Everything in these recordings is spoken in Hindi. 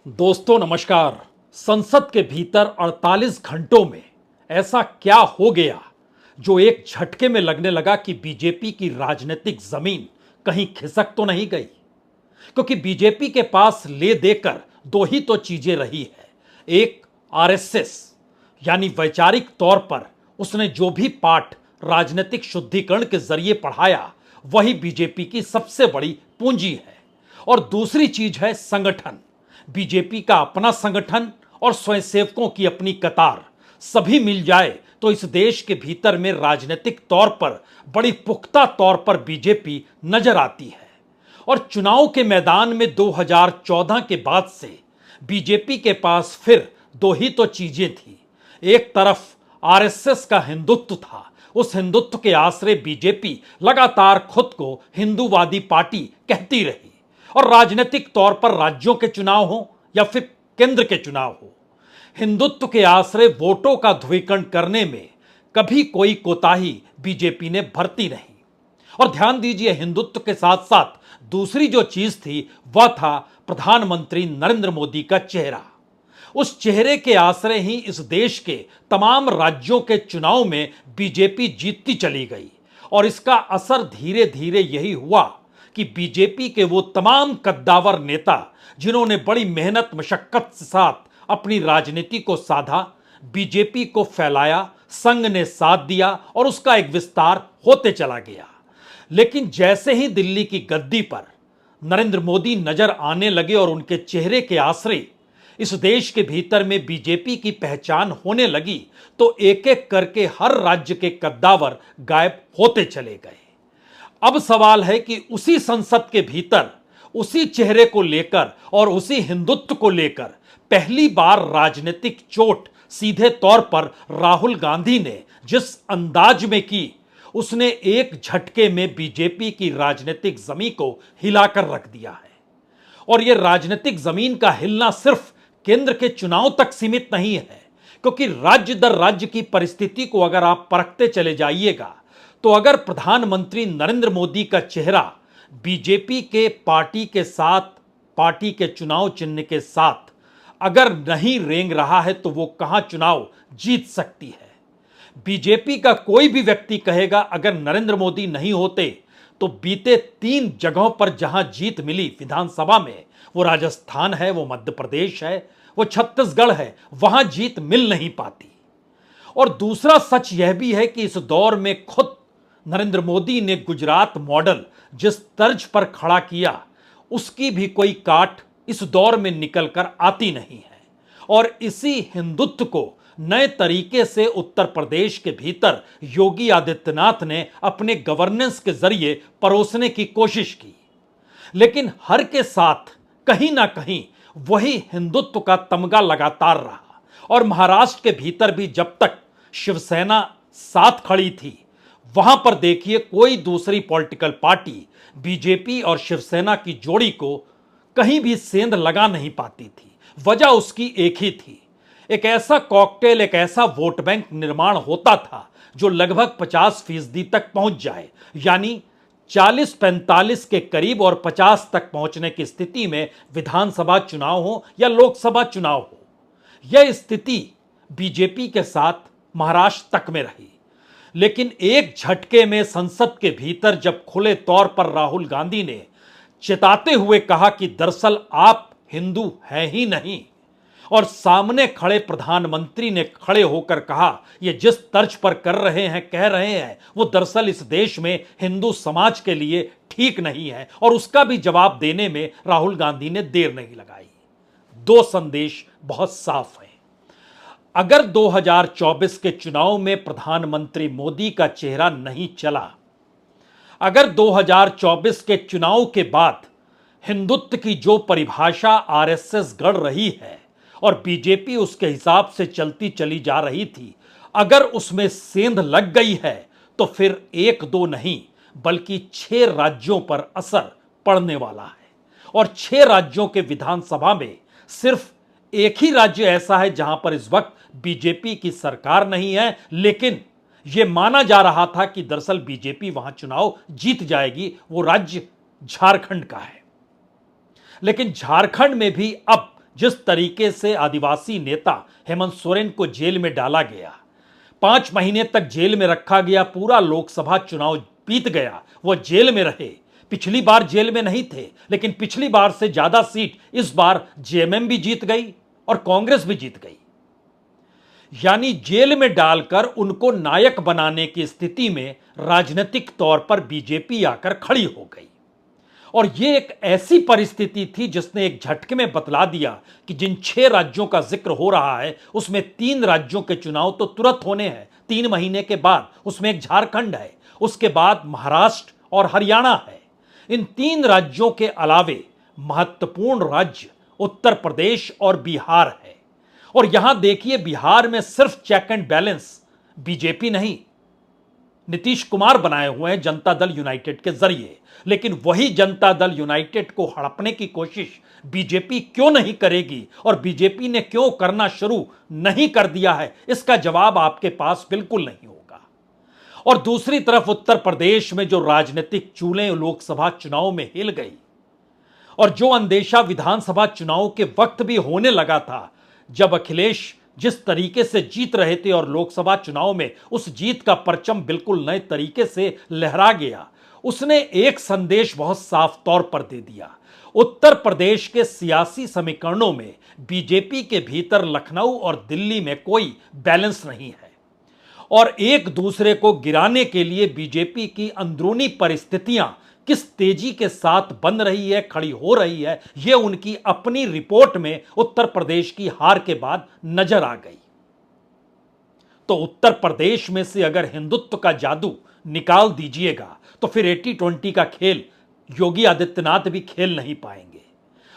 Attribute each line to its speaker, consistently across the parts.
Speaker 1: दोस्तों नमस्कार। संसद के भीतर 48 घंटों में ऐसा क्या हो गया जो एक झटके में लगने लगा कि बीजेपी की राजनीतिक जमीन कहीं खिसक तो नहीं गई। क्योंकि बीजेपी के पास ले देकर दो ही तो चीजें रही है। एक आरएसएस, यानी वैचारिक तौर पर उसने जो भी पाठ राजनीतिक शुद्धिकरण के जरिए पढ़ाया वही बीजेपी की सबसे बड़ी पूंजी है। और दूसरी चीज है संगठन। बीजेपी का अपना संगठन और स्वयंसेवकों की अपनी कतार सभी मिल जाए तो इस देश के भीतर में राजनीतिक तौर पर बड़ी पुख्ता तौर पर बीजेपी नजर आती है। और चुनाव के मैदान में 2014 के बाद से बीजेपी के पास फिर दो ही तो चीजें थी। एक तरफ आरएसएस का हिंदुत्व था, उस हिंदुत्व के आश्रय बीजेपी लगातार खुद को हिंदूवादी पार्टी कहती रही। और राजनीतिक तौर पर राज्यों के चुनाव हो या फिर केंद्र के चुनाव हो, हिंदुत्व के आश्रय वोटों का ध्रुवीकरण करने में कभी कोई कोताही बीजेपी ने बरती नहीं। और ध्यान दीजिए, हिंदुत्व के साथ साथ दूसरी जो चीज थी वह था प्रधानमंत्री नरेंद्र मोदी का चेहरा। उस चेहरे के आश्रय ही इस देश के तमाम राज्यों के चुनाव में बीजेपी जीतती चली गई। और इसका असर धीरे धीरे यही हुआ कि बीजेपी के वो तमाम कद्दावर नेता जिन्होंने बड़ी मेहनत मशक्कत के साथ अपनी राजनीति को साधा, बीजेपी को फैलाया, संघ ने साथ दिया और उसका एक विस्तार होते चला गया। लेकिन जैसे ही दिल्ली की गद्दी पर नरेंद्र मोदी नजर आने लगे और उनके चेहरे के आश्रय इस देश के भीतर में बीजेपी की पहचान होने लगी, तो एक एक करके हर राज्य के कद्दावर गायब होते चले गए। अब सवाल है कि उसी संसद के भीतर उसी चेहरे को लेकर और उसी हिंदुत्व को लेकर पहली बार राजनीतिक चोट सीधे तौर पर राहुल गांधी ने जिस अंदाज में की, उसने एक झटके में बीजेपी की राजनीतिक जमीन को हिलाकर रख दिया है। और यह राजनीतिक जमीन का हिलना सिर्फ केंद्र के चुनाव तक सीमित नहीं है, क्योंकि राज्य दर राज्य की परिस्थिति को अगर आप परखते चले जाइएगा तो अगर प्रधानमंत्री नरेंद्र मोदी का चेहरा बीजेपी के पार्टी के साथ, पार्टी के चुनाव चिन्ह के साथ अगर नहीं रेंग रहा है तो वो कहां चुनाव जीत सकती है। बीजेपी का कोई भी व्यक्ति कहेगा अगर नरेंद्र मोदी नहीं होते तो बीते 3 जगहों पर जहां जीत मिली विधानसभा में, वो राजस्थान है, वो मध्य प्रदेश है, वो छत्तीसगढ़ है, वहां जीत मिल नहीं पाती। और दूसरा सच यह भी है कि इस दौर में खुद नरेंद्र मोदी ने गुजरात मॉडल जिस तर्ज पर खड़ा किया, उसकी भी कोई काट इस दौर में निकल कर आती नहीं है। और इसी हिंदुत्व को नए तरीके से उत्तर प्रदेश के भीतर योगी आदित्यनाथ ने अपने गवर्नेंस के जरिए परोसने की कोशिश की। लेकिन हर के साथ कहीं ना कहीं वही हिंदुत्व का तमगा लगातार रहा। और महाराष्ट्र के भीतर भी जब तक शिवसेना साथ खड़ी थी, वहां पर देखिए कोई दूसरी पॉलिटिकल पार्टी बीजेपी और शिवसेना की जोड़ी को कहीं भी सेंध लगा नहीं पाती थी। वजह उसकी एक ही थी, एक ऐसा कॉकटेल, एक ऐसा वोट बैंक निर्माण होता था जो लगभग 50% तक पहुंच जाए, यानी 40-45 के करीब और 50 तक पहुंचने की स्थिति में विधानसभा चुनाव हो या लोकसभा चुनाव हो। यह स्थिति बीजेपी के साथ महाराष्ट्र तक में रही। लेकिन एक झटके में संसद के भीतर जब खुले तौर पर राहुल गांधी ने चेताते हुए कहा कि दरअसल आप हिंदू हैं ही नहीं, और सामने खड़े प्रधानमंत्री ने खड़े होकर कहा ये जिस तर्ज पर कर रहे हैं, कह रहे हैं, वो दरअसल इस देश में हिंदू समाज के लिए ठीक नहीं है, और उसका भी जवाब देने में राहुल गांधी ने देर नहीं लगाई। 2 संदेश बहुत साफ हैं। अगर 2024 के चुनाव में प्रधानमंत्री मोदी का चेहरा नहीं चला, अगर 2024 के चुनाव के बाद हिंदुत्व की जो परिभाषा आरएसएस गढ़ रही है और बीजेपी उसके हिसाब से चलती चली जा रही थी, अगर उसमें सेंध लग गई है तो फिर 1-2 नहीं बल्कि 6 राज्यों पर असर पड़ने वाला है। और 6 राज्यों के विधानसभा में सिर्फ एक ही राज्य ऐसा है जहां पर इस वक्त बीजेपी की सरकार नहीं है, लेकिन यह माना जा रहा था कि दरअसल बीजेपी वहां चुनाव जीत जाएगी। वो राज्य झारखंड का है। लेकिन झारखंड में भी अब जिस तरीके से आदिवासी नेता हेमंत सोरेन को जेल में डाला गया, 5 महीने तक जेल में रखा गया, पूरा लोकसभा चुनाव बीत गया, वो जेल में रहे। पिछली बार जेल में नहीं थे, लेकिन पिछली बार से ज्यादा सीट इस बार जेएमएम भी जीत गई और कांग्रेस भी जीत गई। यानी जेल में डालकर उनको नायक बनाने की स्थिति में राजनीतिक तौर पर बीजेपी आकर खड़ी हो गई। और यह एक ऐसी परिस्थिति थी जिसने एक झटके में बतला दिया कि जिन 6 राज्यों का जिक्र हो रहा है उसमें 3 राज्यों के चुनाव तो तुरंत होने हैं 3 महीने के बाद। उसमें एक झारखंड है, उसके बाद महाराष्ट्र और हरियाणा है। इन 3 राज्यों के अलावे महत्वपूर्ण राज्य उत्तर प्रदेश और बिहार है। और यहां देखिए, बिहार में सिर्फ चेक एंड बैलेंस बीजेपी नहीं, नीतीश कुमार बनाए हुए हैं जनता दल यूनाइटेड के जरिए। लेकिन वही जनता दल यूनाइटेड को हड़पने की कोशिश बीजेपी क्यों नहीं करेगी और बीजेपी ने क्यों करना शुरू नहीं कर दिया है, इसका जवाब आपके पास बिल्कुल नहीं होगा। और दूसरी तरफ उत्तर प्रदेश में जो राजनीतिक चूलें लोकसभा चुनाव में हिल गई और जो अंदेशा विधानसभा चुनाव के वक्त भी होने लगा था, जब अखिलेश जिस तरीके से जीत रहे थे और लोकसभा चुनाव में उस जीत का परचम बिल्कुल नए तरीके से लहरा गया, उसने एक संदेश बहुत साफ तौर पर दे दिया। उत्तर प्रदेश के सियासी समीकरणों में बीजेपी के भीतर लखनऊ और दिल्ली में कोई बैलेंस नहीं है और एक दूसरे को गिराने के लिए बीजेपी की अंदरूनी परिस्थितियां किस तेजी के साथ बन रही है, खड़ी हो रही है, यह उनकी अपनी रिपोर्ट में उत्तर प्रदेश की हार के बाद नजर आ गई। तो उत्तर प्रदेश में से अगर हिंदुत्व का जादू निकाल दीजिएगा तो फिर 80-20 का खेल योगी आदित्यनाथ भी खेल नहीं पाएंगे।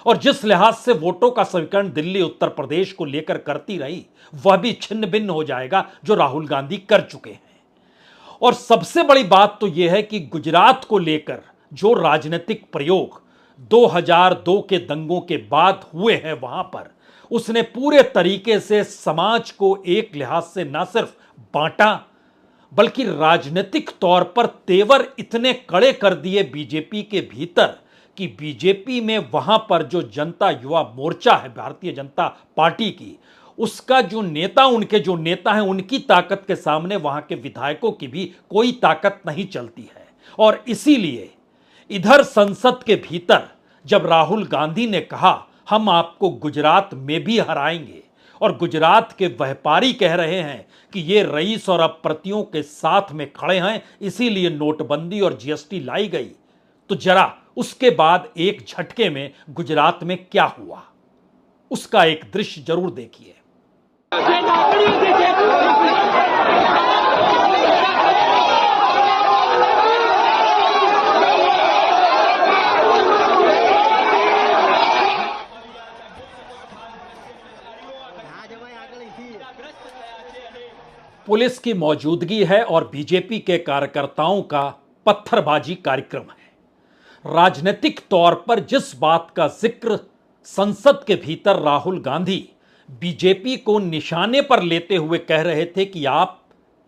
Speaker 1: और जिस लिहाज से वोटों का समीकरण दिल्ली उत्तर प्रदेश को लेकर करती रही, वह भी छिन्न भिन्न हो जाएगा जो राहुल गांधी कर चुके हैं। और सबसे बड़ी बात तो यह है कि गुजरात को लेकर जो राजनीतिक प्रयोग 2002 के दंगों के बाद हुए हैं, वहां पर उसने पूरे तरीके से समाज को एक लिहाज से न सिर्फ बांटा, बल्कि राजनीतिक तौर पर तेवर इतने कड़े कर दिए बीजेपी के भीतर कि बीजेपी में वहां पर जो जनता युवा मोर्चा है भारतीय जनता पार्टी की, उसका जो नेता, उनके जो नेता हैं, उनकी ताकत के सामने वहां के विधायकों की भी कोई ताकत नहीं चलती है। और इसीलिए इधर संसद के भीतर जब राहुल गांधी ने कहा हम आपको गुजरात में भी हराएंगे और गुजरात के व्यापारी कह रहे हैं कि ये रईस और अपप्रतियों के साथ में खड़े हैं, इसीलिए नोटबंदी और जीएसटी लाई गई, तो जरा उसके बाद एक झटके में गुजरात में क्या हुआ उसका एक दृश्य जरूर देखिए। पुलिस की मौजूदगी है और बीजेपी के कार्यकर्ताओं का पत्थरबाजी कार्यक्रम है। राजनीतिक तौर पर जिस बात का जिक्र संसद के भीतर राहुल गांधी बीजेपी को निशाने पर लेते हुए कह रहे थे कि आप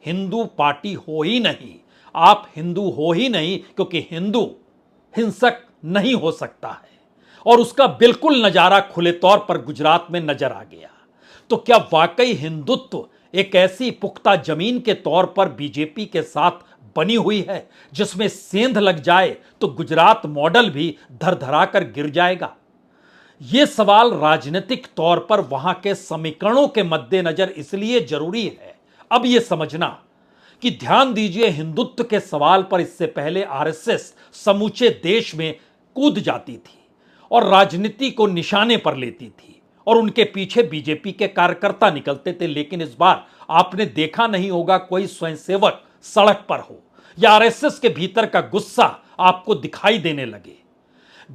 Speaker 1: हिंदू पार्टी हो ही नहीं, आप हिंदू हो ही नहीं, क्योंकि हिंदू हिंसक नहीं हो सकता है, और उसका बिल्कुल नजारा खुले तौर पर गुजरात में नजर आ गया। तो क्या वाकई हिंदुत्व एक ऐसी पुख्ता जमीन के तौर पर बीजेपी के साथ बनी हुई है जिसमें सेंध लग जाए तो गुजरात मॉडल भी धरधरा कर गिर जाएगा? यह सवाल राजनीतिक तौर पर वहां के समीकरणों के मद्देनजर इसलिए जरूरी है अब यह समझना कि ध्यान दीजिए, हिंदुत्व के सवाल पर इससे पहले आरएसएस समूचे देश में कूद जाती थी और राजनीति को निशाने पर लेती थी और उनके पीछे बीजेपी के कार्यकर्ता निकलते थे। लेकिन इस बार आपने देखा नहीं होगा कोई स्वयंसेवक सड़क पर हो या आरएसएस के भीतर का गुस्सा आपको दिखाई देने लगे।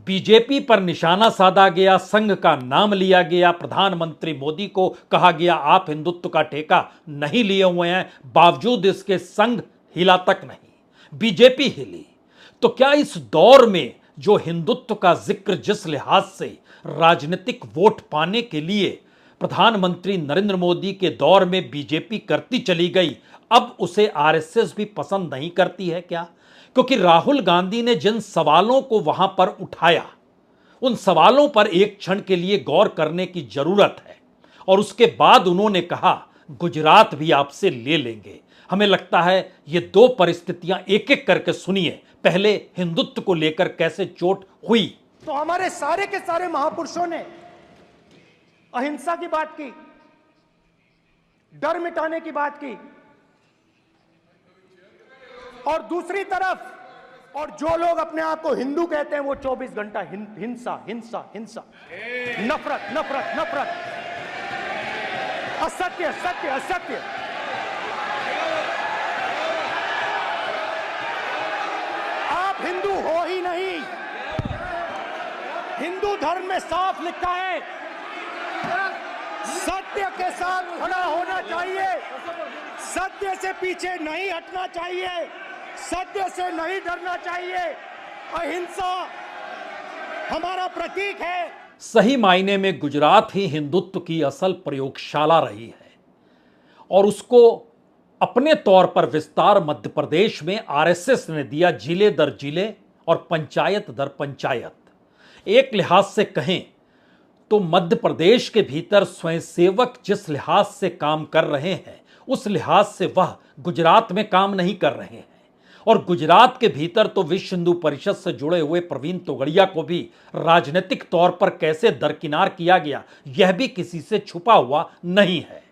Speaker 1: बीजेपी पर निशाना साधा गया, संघ का नाम लिया गया, प्रधानमंत्री मोदी को कहा गया आप हिंदुत्व का ठेका नहीं लिए हुए हैं, बावजूद इसके संघ हिला तक नहीं, बीजेपी हिली। तो क्या इस दौर में जो हिंदुत्व का जिक्र जिस लिहाज से राजनीतिक वोट पाने के लिए प्रधानमंत्री नरेंद्र मोदी के दौर में बीजेपी करती चली गई, अब उसे आरएसएस भी पसंद नहीं करती है क्या? क्योंकि राहुल गांधी ने जिन सवालों को वहां पर उठाया उन सवालों पर एक क्षण के लिए गौर करने की जरूरत है। और उसके बाद उन्होंने कहा, गुजरात भी आपसे ले लेंगे। हमें लगता है ये दो परिस्थितियां एक एक करके सुनिए। पहले हिंदुत्व को लेकर कैसे चोट हुई।
Speaker 2: तो हमारे सारे के सारे महापुरुषों ने अहिंसा की बात की, डर मिटाने की बात की, और दूसरी तरफ और जो लोग अपने आप को हिंदू कहते हैं वो 24 घंटा हिंसा हिंसा हिंसा, नफरत नफरत नफरत, असत्य सत्य असत्य। आप हिंदू हो ही नहीं। हिंदू धर्म में साफ लिखा है, सत्य के साथ खड़ा होना चाहिए, सत्य से पीछे नहीं हटना चाहिए, सत्य से नहीं डरना चाहिए। अहिंसा हमारा प्रतीक है।
Speaker 1: सही मायने में गुजरात ही हिंदुत्व की असल प्रयोगशाला रही है और उसको अपने तौर पर विस्तार मध्य प्रदेश में आरएसएस ने दिया, जिले दर जिले और पंचायत दर पंचायत। एक लिहाज से कहें तो मध्य प्रदेश के भीतर स्वयंसेवक जिस लिहाज से काम कर रहे हैं उस लिहाज से वह गुजरात में काम नहीं कर रहे हैं। और गुजरात के भीतर तो विश्व हिंदू परिषद से जुड़े हुए प्रवीण तोगड़िया को भी राजनीतिक तौर पर कैसे दरकिनार किया गया यह भी किसी से छुपा हुआ नहीं है।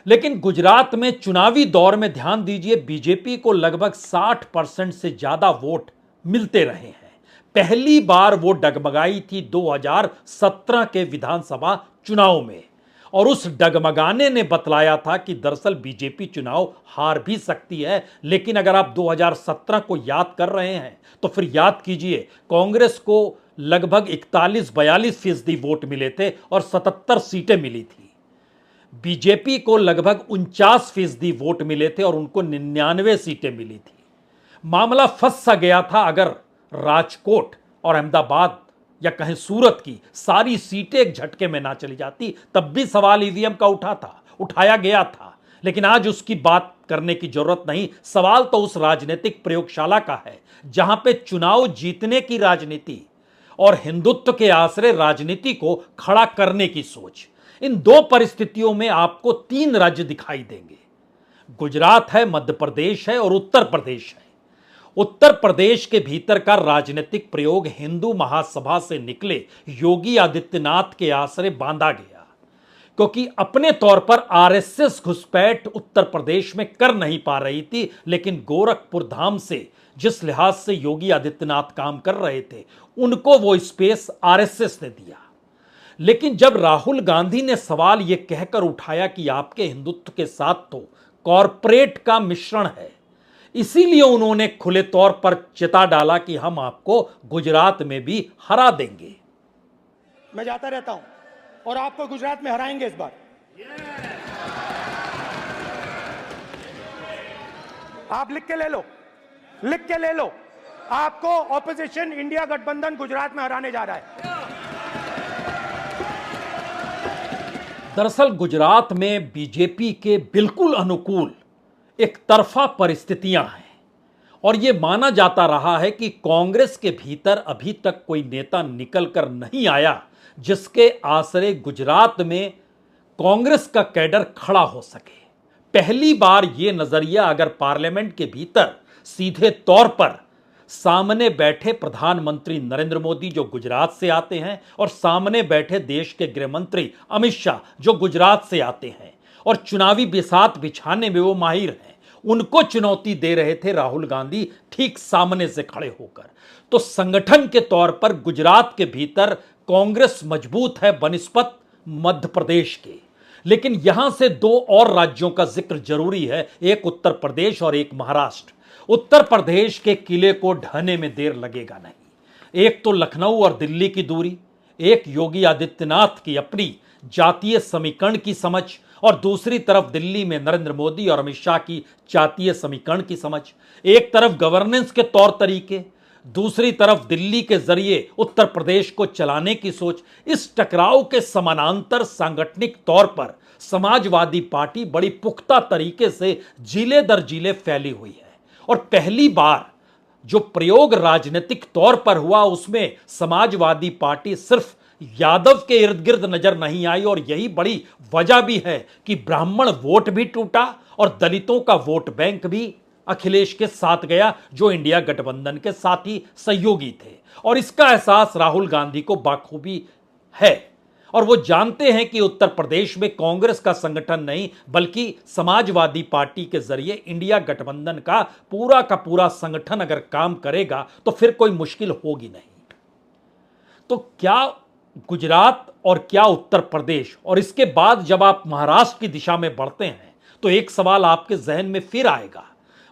Speaker 1: लेकिन गुजरात में चुनावी दौर में ध्यान दीजिए, बीजेपी को लगभग 60% से ज्यादा वोट मिलते रहे हैं। पहली बार वो डगमगाई थी 2017 के विधानसभा चुनाव में और उस डगमगाने ने बतलाया था कि दरअसल बीजेपी चुनाव हार भी सकती है। लेकिन अगर आप 2017 को याद कर रहे हैं तो फिर याद कीजिए, कांग्रेस को लगभग 41-42% वोट मिले थे और 77 सीटें मिली थी। बीजेपी को लगभग 49% वोट मिले थे और उनको 99 सीटें मिली थी। मामला फंस सा गया था अगर राजकोट और अहमदाबाद या कहें सूरत की सारी सीटें एक झटके में ना चली जाती, तब भी सवाल ईवीएम का उठाया गया था। लेकिन आज उसकी बात करने की जरूरत नहीं। सवाल तो उस राजनीतिक प्रयोगशाला का है जहां पे चुनाव जीतने की राजनीति और हिंदुत्व के आश्रय राजनीति को खड़ा करने की सोच। इन दो परिस्थितियों में आपको 3 राज्य दिखाई देंगे। गुजरात है, मध्य प्रदेश है और उत्तर प्रदेश है। उत्तर प्रदेश के भीतर का राजनीतिक प्रयोग हिंदू महासभा से निकले योगी आदित्यनाथ के आश्रय बांधा गया, क्योंकि अपने तौर पर आरएसएस घुसपैठ उत्तर प्रदेश में कर नहीं पा रही थी। लेकिन गोरखपुर धाम से जिस लिहाज से योगी आदित्यनाथ काम कर रहे थे उनको वो स्पेस आरएसएस ने दिया। लेकिन जब राहुल गांधी ने सवाल यह कहकर उठाया कि आपके हिंदुत्व के साथ तो कॉरपोरेट का मिश्रण है, इसीलिए उन्होंने खुले तौर पर चिता डाला कि हम आपको गुजरात में भी हरा देंगे।
Speaker 2: मैं जाता रहता हूं और आपको गुजरात में हराएंगे इस बार। आप लिख के ले लो, लिख के ले लो, आपको ऑपोजिशन इंडिया गठबंधन गुजरात में हराने जा रहा है।
Speaker 1: दरअसल गुजरात में बीजेपी के बिल्कुल अनुकूल एक तरफा परिस्थितियां हैं और यह माना जाता रहा है कि कांग्रेस के भीतर अभी तक कोई नेता निकलकर नहीं आया जिसके आश्रय गुजरात में कांग्रेस का कैडर खड़ा हो सके। पहली बार यह नजरिया अगर पार्लियामेंट के भीतर सीधे तौर पर सामने बैठे प्रधानमंत्री नरेंद्र मोदी जो गुजरात से आते हैं और सामने बैठे देश के गृह मंत्री अमित शाह जो गुजरात से आते हैं और चुनावी बिसात बिछाने में वो माहिर हैं, उनको चुनौती दे रहे थे राहुल गांधी ठीक सामने से खड़े होकर। तो संगठन के तौर पर गुजरात के भीतर कांग्रेस मजबूत है बनिस्पत मध्य प्रदेश के। लेकिन यहां से 2 और राज्यों का जिक्र जरूरी है, एक उत्तर प्रदेश और एक महाराष्ट्र। उत्तर प्रदेश के किले को ढहने में देर लगेगा नहीं। एक तो लखनऊ और दिल्ली की दूरी, एक योगी आदित्यनाथ की अपनी जातीय समीकरण की समझ और दूसरी तरफ दिल्ली में नरेंद्र मोदी और अमित शाह की जातीय समीकरण की समझ। एक तरफ गवर्नेंस के तौर तरीके, दूसरी तरफ दिल्ली के जरिए उत्तर प्रदेश को चलाने की सोच। इस टकराव के समानांतर सांगठनिक तौर पर समाजवादी पार्टी बड़ी पुख्ता तरीके से जिले दर जिले फैली हुई है और पहली बार जो प्रयोग राजनीतिक तौर पर हुआ उसमें समाजवादी पार्टी सिर्फ यादव के इर्द गिर्द नजर नहीं आई, और यही बड़ी वजह भी है कि ब्राह्मण वोट भी टूटा और दलितों का वोट बैंक भी अखिलेश के साथ गया, जो इंडिया गठबंधन के साथी सहयोगी थे। और इसका एहसास राहुल गांधी को बाखूबी है, और वो जानते हैं कि उत्तर प्रदेश में कांग्रेस का संगठन नहीं बल्कि समाजवादी पार्टी के जरिए इंडिया गठबंधन का पूरा संगठन अगर काम करेगा तो फिर कोई मुश्किल होगी नहीं। तो क्या गुजरात और क्या उत्तर प्रदेश, और इसके बाद जब आप महाराष्ट्र की दिशा में बढ़ते हैं तो एक सवाल आपके जहन में फिर आएगा।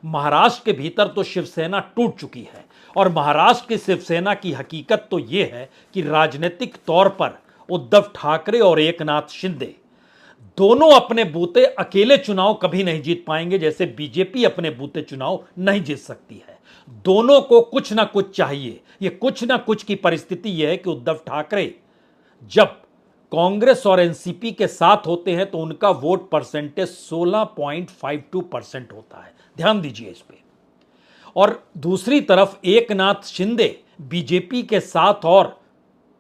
Speaker 1: महाराष्ट्र के भीतर तो शिवसेना टूट चुकी है, और महाराष्ट्र की शिवसेना की हकीकत तो यह है कि राजनीतिक तौर पर उद्धव ठाकरे और एकनाथ शिंदे दोनों अपने बूते अकेले चुनाव कभी नहीं जीत पाएंगे, जैसे बीजेपी अपने बूते चुनाव नहीं जीत सकती है। दोनों को कुछ ना कुछ चाहिए। ये कुछ ना कुछ की परिस्थिति यह है कि उद्धव ठाकरे जब कांग्रेस और एनसीपी के साथ होते हैं तो उनका वोट परसेंटेज 16.52% होता है, ध्यान दीजिए इस पे। और दूसरी तरफ एकनाथ शिंदे बीजेपी के साथ और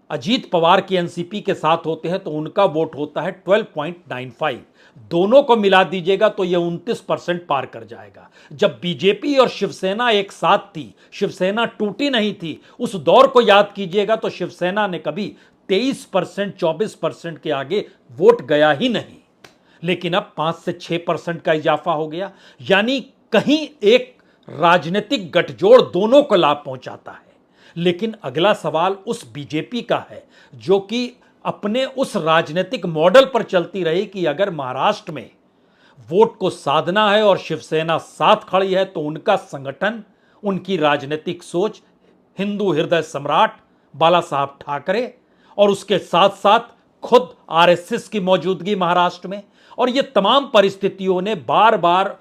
Speaker 1: अजीत पवार की एनसीपी के साथ होते हैं तो उनका वोट होता है 12.95। दोनों को मिला दीजिएगा तो यह 29% पार कर जाएगा। जब बीजेपी और शिवसेना एक साथ थी, शिवसेना टूटी नहीं थी, उस दौर को याद कीजिएगा तो शिवसेना ने कभी 23% 24% के आगे वोट गया ही नहीं। लेकिन अब 5 से 6% का इजाफा हो गया, यानी कहीं एक राजनीतिक गठजोड़ दोनों को लाभ पहुंचाता है। लेकिन अगला सवाल उस बीजेपी का है जो कि अपने उस राजनीतिक मॉडल पर चलती रही कि अगर महाराष्ट्र में वोट को साधना है और शिवसेना साथ खड़ी है तो उनका संगठन, उनकी राजनीतिक सोच हिंदू हृदय सम्राट बाला साहब ठाकरे और उसके साथ साथ खुद आरएसएस की मौजूदगी महाराष्ट्र में, और ये तमाम परिस्थितियों ने बार बार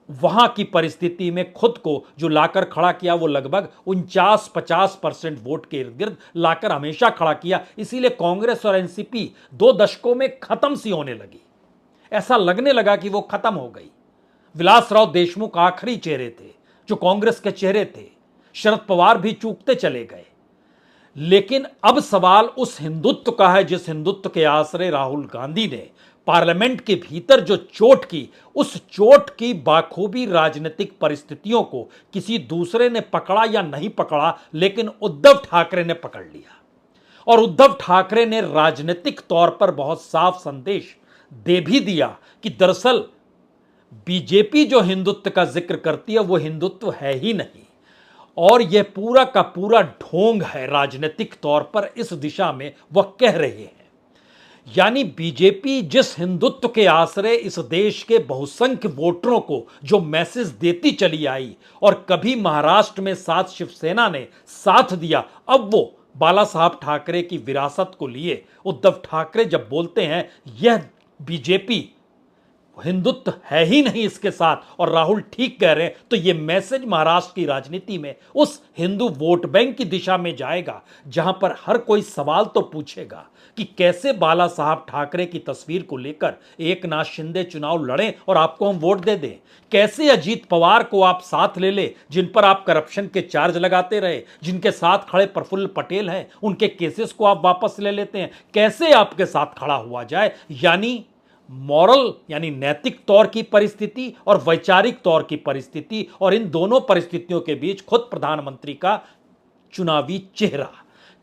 Speaker 1: वहां की परिस्थिति में खुद को जो लाकर खड़ा किया वो लगभग 49-50% वोट के इर्द गिर्द लाकर हमेशा खड़ा किया। इसीलिए कांग्रेस और एनसीपी 2 दशकों में खत्म सी होने लगी। ऐसा लगने लगा कि वो खत्म हो गई। विलासराव देशमुख आखिरी चेहरे थे जो कांग्रेस के चेहरे थे। शरद पवार भी चूकते चले गए। लेकिन अब सवाल उस हिंदुत्व का है जिस हिंदुत्व के आश्रय राहुल गांधी ने पार्लियामेंट के भीतर जो चोट की, उस चोट की बाखूबी राजनीतिक परिस्थितियों को किसी दूसरे ने पकड़ा या नहीं पकड़ा, लेकिन उद्धव ठाकरे ने पकड़ लिया। और उद्धव ठाकरे ने राजनीतिक तौर पर बहुत साफ संदेश दे भी दिया कि दरअसल बीजेपी जो हिंदुत्व का जिक्र करती है वो हिंदुत्व है ही नहीं, और यह पूरा का पूरा ढोंग है राजनीतिक तौर पर। इस दिशा में वह कह रहे हैं, यानी बीजेपी जिस हिंदुत्व के आश्रय इस देश के बहुसंख्य वोटरों को जो मैसेज देती चली आई, और कभी महाराष्ट्र में साथ शिवसेना ने साथ दिया, अब वो बाला साहब ठाकरे की विरासत को लिए उद्धव ठाकरे जब बोलते हैं यह बीजेपी हिंदुत्व है ही नहीं इसके साथ, और राहुल ठीक कह रहे हैं, तो यह मैसेज महाराष्ट्र की राजनीति में उस हिंदू वोट बैंक की दिशा में जाएगा, जहां पर हर कोई सवाल तो पूछेगा कि कैसे बाला साहब ठाकरे की तस्वीर को लेकर एकनाथ शिंदे चुनाव लड़ें और आपको हम वोट दे दें। कैसे अजीत पवार को आप साथ ले ले, जिन पर आप करप्शन के चार्ज लगाते रहे, जिनके साथ खड़े प्रफुल्ल पटेल हैं, उनके केसेस को आप वापस ले लेते हैं। कैसे आपके साथ खड़ा हुआ जाए, यानी मॉरल यानी नैतिक तौर की परिस्थिति और वैचारिक तौर की परिस्थिति, और इन दोनों परिस्थितियों के बीच खुद प्रधानमंत्री का चुनावी चेहरा।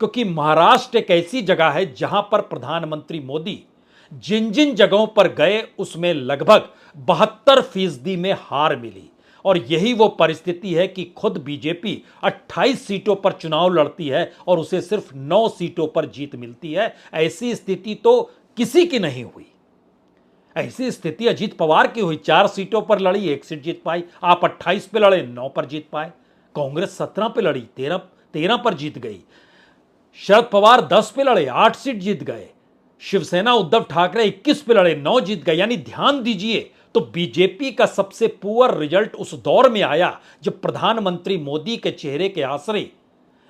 Speaker 1: क्योंकि महाराष्ट्र एक ऐसी जगह है जहां पर प्रधानमंत्री मोदी जिन जिन जगहों पर गए उसमें लगभग 72% में हार मिली, और यही वो परिस्थिति है कि खुद बीजेपी 28 सीटों पर चुनाव लड़ती है और उसे सिर्फ 9 सीटों पर जीत मिलती है। ऐसी स्थिति तो किसी की नहीं हुई। ऐसी स्थिति अजीत पवार की हुई, 4 सीटों पर लड़ी, 1 सीट जीत पाई। आप 28 पे लड़े, 9 पर जीत पाए। कांग्रेस 17 पे लड़ी, 13 पर जीत गई। शरद पवार 10 पे लड़े, 8 सीट जीत गए। शिवसेना उद्धव ठाकरे 21 पे लड़े, 9 जीत गए। यानी ध्यान दीजिए, तो बीजेपी का सबसे पुअर रिजल्ट उस दौर में आया जब प्रधानमंत्री मोदी के चेहरे के आश्रय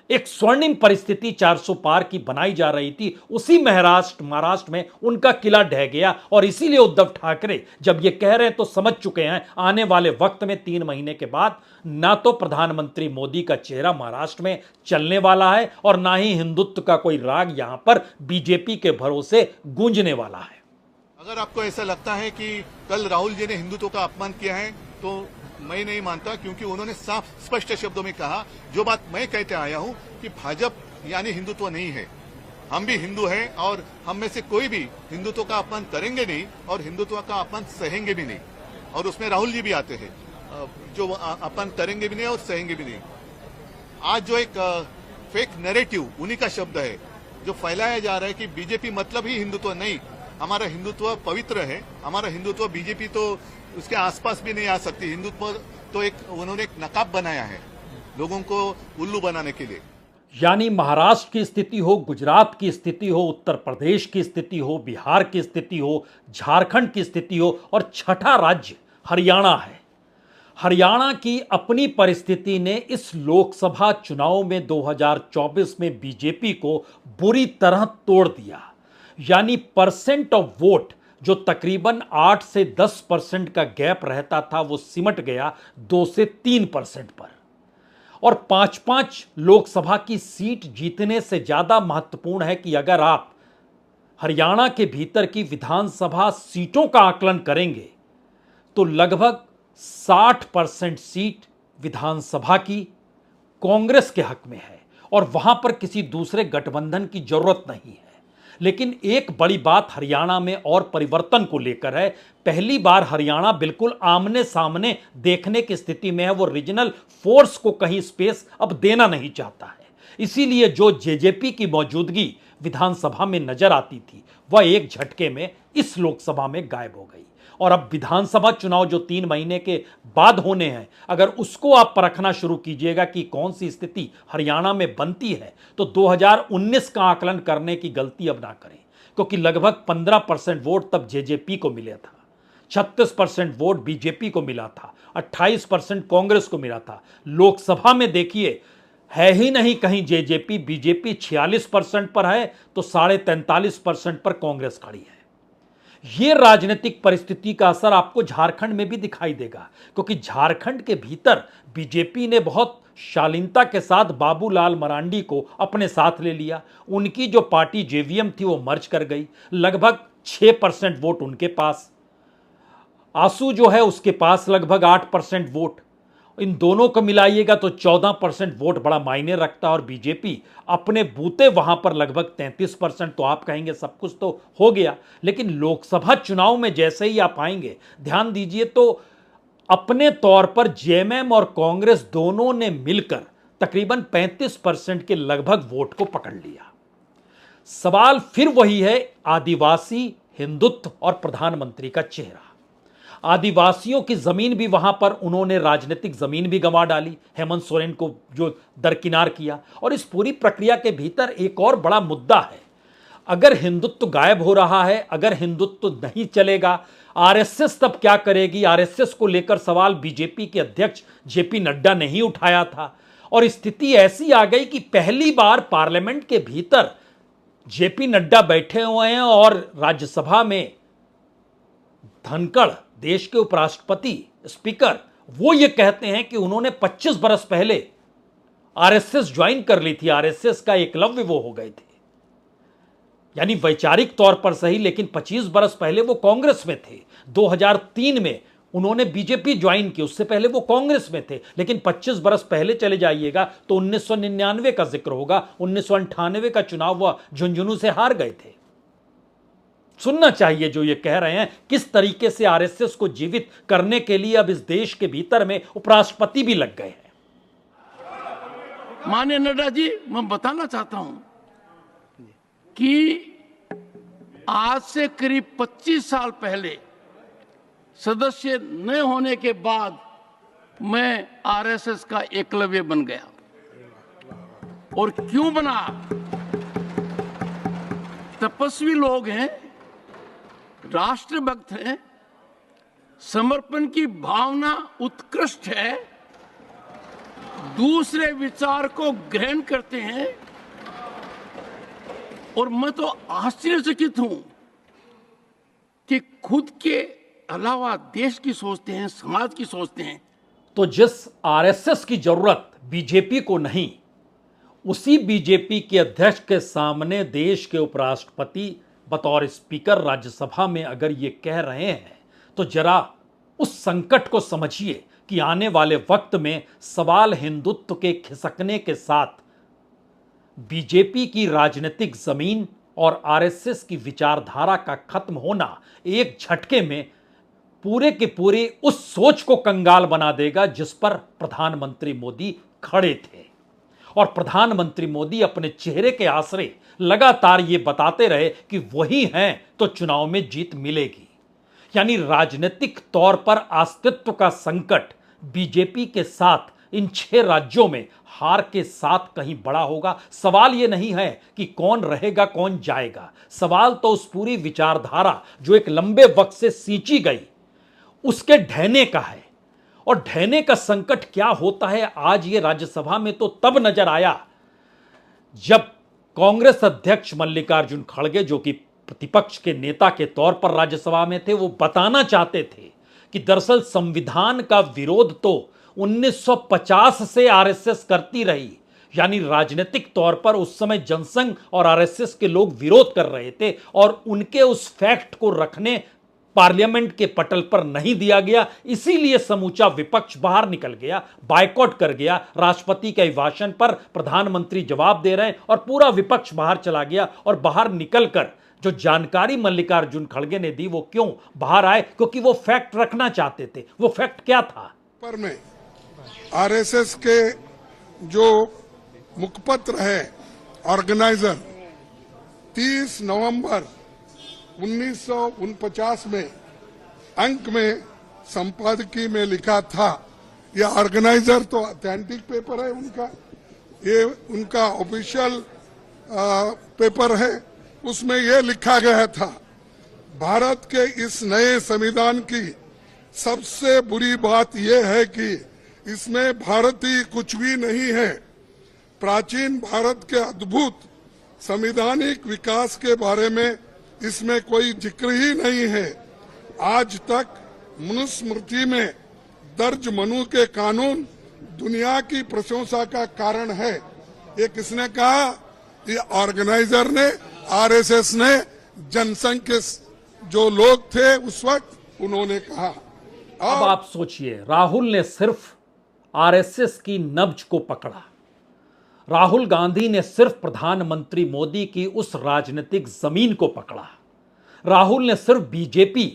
Speaker 1: एक स्वर्णिम परिस्थिति 400 पार की बनाई जा रही थी, उसी महाराष्ट्र में उनका किला ढह गया। और इसीलिए उद्धव ठाकरे जब ये कह रहे हैं तो समझ चुके हैं आने वाले वक्त में 3 महीने के बाद ना तो प्रधानमंत्री मोदी का चेहरा महाराष्ट्र में चलने वाला है और ना ही हिंदुत्व का कोई राग यहां पर बीजेपी के भरोसे गूंजने वाला है।
Speaker 3: अगर आपको ऐसा लगता है कि कल राहुल जी ने हिंदुत्व का अपमान किया है तो मैं नहीं मानता, क्योंकि उन्होंने साफ स्पष्ट शब्दों में कहा जो बात मैं कहते आया हूं कि भाजपा यानी हिंदुत्व नहीं है। हम भी हिंदू हैं और हम में से कोई भी हिंदुत्व का अपमान करेंगे नहीं और हिंदुत्व का अपमान सहेंगे भी नहीं। और उसमें राहुल जी भी आते हैं जो अपमान करेंगे भी नहीं और सहेंगे भी नहीं। आज जो एक फेक नैरेटिव उन्हीं का शब्द है जो फैलाया जा रहा है कि बीजेपी मतलब ही हिंदुत्व नहीं, हमारा हिंदुत्व पवित्र है, हमारा हिंदुत्व बीजेपी तो उसके आसपास भी नहीं आ सकती। हिंदुत्व तो उन्होंने एक नकाब बनाया है लोगों को उल्लू बनाने के लिए।
Speaker 1: यानी महाराष्ट्र की स्थिति हो, गुजरात की स्थिति हो, उत्तर प्रदेश की स्थिति हो, बिहार की स्थिति हो, झारखंड की स्थिति हो और छठा राज्य हरियाणा है। हरियाणा की अपनी परिस्थिति ने इस लोकसभा चुनाव में 2024 में बीजेपी को बुरी तरह तोड़ दिया। यानी परसेंट ऑफ वोट जो तकरीबन 8 से 10% का गैप रहता था वो सिमट गया 2 से 3% पर। और 5-5 लोकसभा की सीट जीतने से ज्यादा महत्वपूर्ण है कि अगर आप हरियाणा के भीतर की विधानसभा सीटों का आकलन करेंगे तो लगभग 60% सीट विधानसभा की कांग्रेस के हक में है और वहां पर किसी दूसरे गठबंधन की जरूरत नहीं है। लेकिन एक बड़ी बात हरियाणा में और परिवर्तन को लेकर है। पहली बार हरियाणा बिल्कुल आमने सामने देखने की स्थिति में है। वो रीजनल फोर्स को कहीं स्पेस अब देना नहीं चाहता है। इसीलिए जो जेजेपी की मौजूदगी विधानसभा में नजर आती थी वह एक झटके में इस लोकसभा में गायब हो गई। और अब विधानसभा चुनाव जो 3 महीने के बाद होने हैं, अगर उसको आप परखना शुरू कीजिएगा कि कौन सी स्थिति हरियाणा में बनती है तो 2019 का आकलन करने की गलती अब ना करें, क्योंकि लगभग 15% वोट तब जेजेपी को मिला था, 36% वोट बीजेपी को मिला था, 28% कांग्रेस को मिला था। लोकसभा में देखिए है ही नहीं कहीं जेजेपी, बीजेपी 46% पर है तो 43.5% पर कांग्रेस खड़ी है। यह राजनीतिक परिस्थिति का असर आपको झारखंड में भी दिखाई देगा, क्योंकि झारखंड के भीतर बीजेपी ने बहुत शालीनता के साथ बाबूलाल मरांडी को अपने साथ ले लिया। उनकी जो पार्टी जेवीएम थी वो मर्ज कर गई, लगभग 6% वोट उनके पास, आसू जो है उसके पास लगभग 8% वोट। इन दोनों को मिलाइएगा तो 14% वोट बड़ा मायने रखता है और बीजेपी अपने बूते वहां पर लगभग 33%। तो आप कहेंगे सब कुछ तो हो गया, लेकिन लोकसभा चुनाव में जैसे ही आप आएंगे ध्यान दीजिए तो अपने तौर पर जेएमएम और कांग्रेस दोनों ने मिलकर तकरीबन 35% के लगभग वोट को पकड़ लिया। सवाल फिर वही है, आदिवासी, हिंदुत्व और प्रधानमंत्री का चेहरा। आदिवासियों की जमीन भी वहां पर उन्होंने राजनीतिक जमीन भी गंवा डाली, हेमंत सोरेन को जो दरकिनार किया। और इस पूरी प्रक्रिया के भीतर एक और बड़ा मुद्दा है, अगर हिंदुत्व गायब हो रहा है, अगर हिंदुत्व नहीं चलेगा, आरएसएस तब क्या करेगी? आरएसएस को लेकर सवाल बीजेपी के अध्यक्ष जेपी नड्डा ने ही उठाया था। और स्थिति ऐसी आ गई कि पहली बार पार्लियामेंट के भीतर जेपी नड्डा बैठे हुए हैं और राज्यसभा में धनखड़, देश के उपराष्ट्रपति, स्पीकर, वो ये कहते हैं कि उन्होंने 25 बरस पहले आरएसएस ज्वाइन कर ली थी, आरएसएस का एकलव्य वो हो गए थे। यानी वैचारिक तौर पर सही, लेकिन 25 बरस पहले वो कांग्रेस में थे। 2003 में उन्होंने बीजेपी ज्वाइन की, उससे पहले वो कांग्रेस में थे। लेकिन 25 बरस पहले चले जाइएगा तो 1999 का जिक्र होगा, 1998 का चुनाव वह झुंझुनू से हार गए थे। सुनना चाहिए जो ये कह रहे हैं, किस तरीके से आरएसएस को जीवित करने के लिए अब इस देश के भीतर में उपराष्ट्रपति भी लग गए हैं।
Speaker 4: माननीय नड्डा जी, मैं बताना चाहता हूं कि आज से करीब 25 साल पहले सदस्य न होने के बाद मैं आरएसएस का एकलव्य बन गया। और क्यों बना? तपस्वी लोग हैं, राष्ट्रभक्त हैं, समर्पण की भावना उत्कृष्ट है, दूसरे विचार को ग्रहण करते हैं और मैं तो आश्चर्यचकित हूं कि खुद के अलावा देश की सोचते हैं, समाज की सोचते हैं।
Speaker 1: तो जिस आरएसएस की जरूरत बीजेपी को नहीं, उसी बीजेपी के अध्यक्ष के सामने देश के उपराष्ट्रपति बतौर स्पीकर राज्यसभा में अगर ये कह रहे हैं, तो जरा उस संकट को समझिए कि आने वाले वक्त में सवाल हिंदुत्व के खिसकने के साथ बीजेपी की राजनीतिक जमीन और आरएसएस की विचारधारा का खत्म होना एक झटके में पूरे के पूरे उस सोच को कंगाल बना देगा जिस पर प्रधानमंत्री मोदी खड़े थे। और प्रधानमंत्री मोदी अपने चेहरे के आसरे लगातार ये बताते रहे कि वही हैं तो चुनाव में जीत मिलेगी। यानी राजनीतिक तौर पर अस्तित्व का संकट बीजेपी के साथ इन 6 राज्यों में हार के साथ कहीं बड़ा होगा। सवाल यह नहीं है कि कौन रहेगा कौन जाएगा, सवाल तो उस पूरी विचारधारा जो एक लंबे वक्त से सींची गई उसके ढहने का है। और ढहने का संकट क्या होता है आज ये राज्यसभा में तो तब नजर आया जब कांग्रेस अध्यक्ष मल्लिकार्जुन खड़गे, जो कि प्रतिपक्ष के नेता के तौर पर राज्यसभा में थे, वो बताना चाहते थे कि दरअसल संविधान का विरोध तो 1950 से आरएसएस करती रही। यानी राजनीतिक तौर पर उस समय जनसंघ और आरएसएस के लोग विरोध कर रहे थे और उनके उस फैक्ट को रखने पार्लियामेंट के पटल पर नहीं दिया गया, इसीलिए समूचा विपक्ष बाहर निकल गया, बायकॉट कर गया। राष्ट्रपति के अभिभाषण पर प्रधानमंत्री जवाब दे रहे हैं और पूरा विपक्ष बाहर चला गया। और बाहर निकलकर जो जानकारी मल्लिकार्जुन खड़गे ने दी, वो क्यों बाहर आए? क्योंकि वो फैक्ट रखना चाहते थे। वो फैक्ट क्या था?
Speaker 5: पर में आरएसएस के जो मुखपत्र है ऑर्गेनाइजर 30 नवंबर 1949 में अंक में संपादकीय में लिखा था। यह ऑर्गेनाइजर तो ऑथेंटिक पेपर है उनका, ये उनका ऑफिशियल पेपर है। उसमें यह लिखा गया था, भारत के इस नए संविधान की सबसे बुरी बात यह है कि इसमें भारतीय कुछ भी नहीं है। प्राचीन भारत के अद्भुत संवैधानिक विकास के बारे में इसमें कोई जिक्र ही नहीं है। आज तक मनुस्मृति में दर्ज मनु के कानून दुनिया की प्रशंसा का कारण है। ये किसने कहा? ये ऑर्गेनाइजर ने, आरएसएस ने, जनसंघ के जो लोग थे उस वक्त उन्होंने कहा।
Speaker 1: अब आप सोचिए, राहुल ने सिर्फ आरएसएस की नब्ज को पकड़ा। राहुल गांधी ने सिर्फ प्रधानमंत्री मोदी की उस राजनीतिक जमीन को पकड़ा। राहुल ने सिर्फ बीजेपी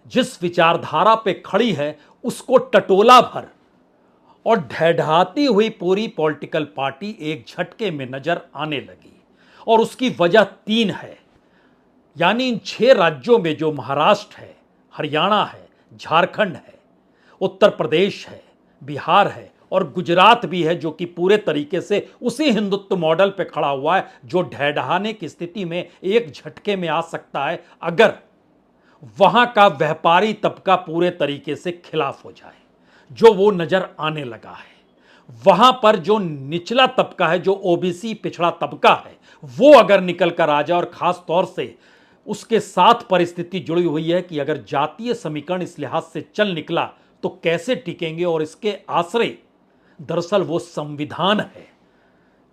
Speaker 1: जिस विचारधारा पे खड़ी है उसको टटोला भर, और ढहढाती हुई पूरी पॉलिटिकल पार्टी एक झटके में नजर आने लगी। और उसकी वजह 3 है। यानी इन 6 राज्यों में जो महाराष्ट्र है, हरियाणा है, झारखंड है, उत्तर प्रदेश है, बिहार है और गुजरात भी है, जो कि पूरे तरीके से उसी हिंदुत्व मॉडल पे खड़ा हुआ है जो ढहढहाने की स्थिति में एक झटके में आ सकता है अगर वहां का व्यापारी तबका पूरे तरीके से खिलाफ हो जाए, जो वो नजर आने लगा है। वहां पर जो निचला तबका है, जो ओबीसी पिछड़ा तबका है, वो अगर निकल कर आ जाए, और खास तौर से उसके साथ परिस्थिति जुड़ी हुई है कि अगर जातीय समीकरण इस लिहाज से चल निकला तो कैसे टिकेंगे। और इसके आश्रय दरअसल वो संविधान है,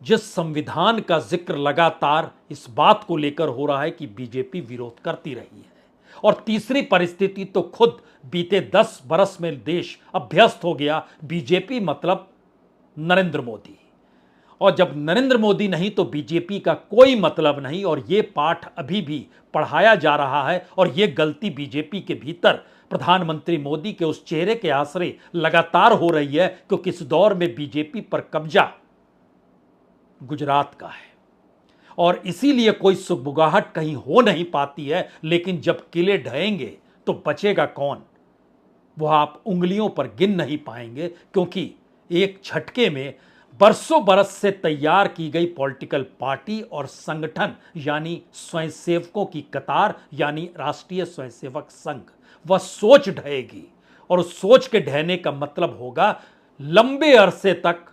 Speaker 1: जिस संविधान का जिक्र लगातार इस बात को लेकर हो रहा है कि बीजेपी विरोध करती रही है। और तीसरी परिस्थिति तो खुद बीते 10 बरस में देश अभ्यस्त हो गया, बीजेपी मतलब नरेंद्र मोदी। और जब नरेंद्र मोदी नहीं तो बीजेपी का कोई मतलब नहीं। और ये पाठ अभी भी पढ़ाया जा रहा है और ये गलती बीजेपी के भीतर प्रधानमंत्री मोदी के उस चेहरे के आसरे लगातार हो रही है, क्योंकि इस दौर में बीजेपी पर कब्जा गुजरात का है और इसीलिए कोई सुगबुगाहट कहीं हो नहीं पाती है। लेकिन जब किले ढहेंगे तो बचेगा कौन, वह आप उंगलियों पर गिन नहीं पाएंगे, क्योंकि एक झटके में बरसों बरस से तैयार की गई पॉलिटिकल पार्टी और संगठन यानी स्वयंसेवकों की कतार यानी राष्ट्रीय स्वयंसेवक संघ, वह सोच ढहेगी। और उस सोच के ढहने का मतलब होगा लंबे अरसे तक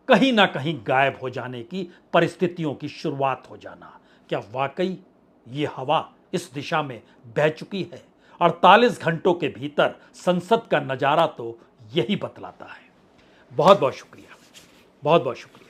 Speaker 1: कहीं ना कहीं गायब हो जाने की परिस्थितियों की शुरुआत हो जाना, क्या वाकई ये हवा इस दिशा में बह चुकी है? 48 घंटों के भीतर संसद का नजारा तो यही बतलाता है। बहुत बहुत शुक्रिया, बहुत बहुत शुक्रिया।